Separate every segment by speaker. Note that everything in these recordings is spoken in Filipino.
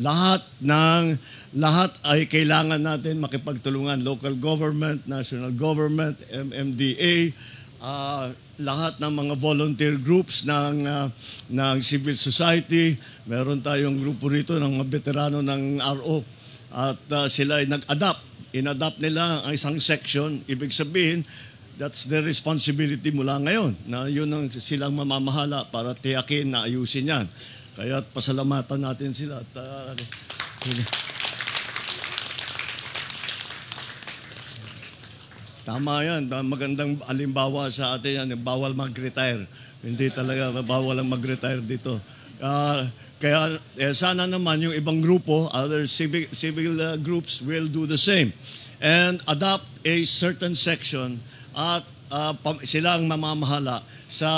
Speaker 1: lahat ay kailangan natin makipagtulungan, local government, national government, MMDA, lahat ng mga volunteer groups ng civil society. Meron tayong grupo rito ng mga veterano ng RO at sila ay in-adapt nila ang isang section. Ibig sabihin, that's their responsibility mula ngayon na yun ang silang mamamahala para tiyakin na ayusin yan. Kaya pasalamatan natin sila. At, tama yan. Magandang alimbawa sa atin yan. Bawal mag-retire. Hindi talaga bawal ang mag-retire dito. Kaya sana naman yung ibang grupo, other civil groups will do the same. And adopt a certain section at sila ang mamamahala sa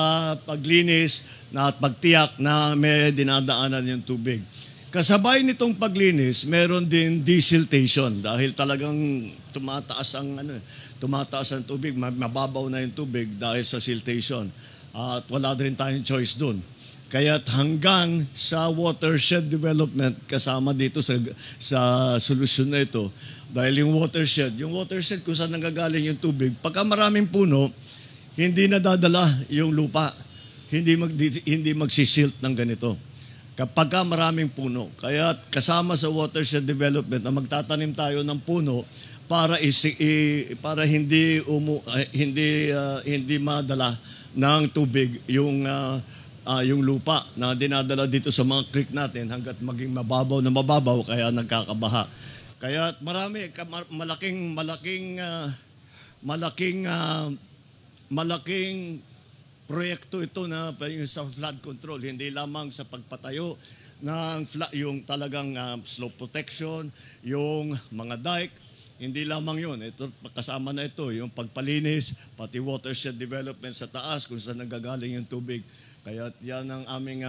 Speaker 1: paglinis at pagtiyak na may dinadaanan yung tubig. Kasabay nitong paglinis, meron din desiltation dahil talagang tumataas ang tubig, mababaw na yung tubig dahil sa siltation. At wala rin tayong choice dun. Kaya't hanggang sa watershed development kasama dito sa solusyon na ito. Dahil yung watershed kung saan nanggagaling yung tubig, pagka maraming puno, hindi nadadala yung lupa. Hindi magsisilt ng ganito. Kapag maraming puno. Kaya kasama sa watershed development na magtatanim tayo ng puno para hindi madala ng tubig yung lupa na dinadala dito sa mga creek natin hanggat maging mababaw kaya nagkakabaha. Kaya malaking proyekto ito na yung sa flood control, hindi lamang sa pagpatayo ng yung talagang slope protection, yung mga dike, hindi lamang yun. Ito, kasama na ito, yung pagpalinis, pati watershed development sa taas kung saan nanggagaling yung tubig. Kaya yan ang aming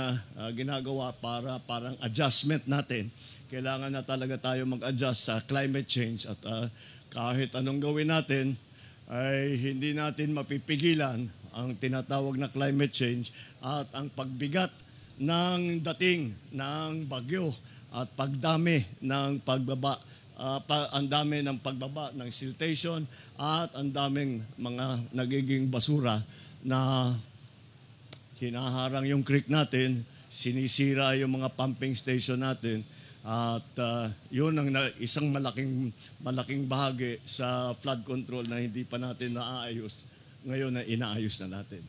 Speaker 1: ginagawa para parang adjustment natin. Kailangan na talaga tayo mag-adjust sa climate change at kahit anong gawin natin ay hindi natin mapipigilan ang tinatawag na climate change at ang pagbigat ng dating ng bagyo at pagdami ng pagbaba, ang dami ng pagbaba ng siltation at ang daming mga nagiging basura na hinaharang yung creek natin, sinisira yung mga pumping station natin. At yun ang isang malaking bahagi sa flood control na hindi pa natin naaayos. Ngayon na inaayos na natin.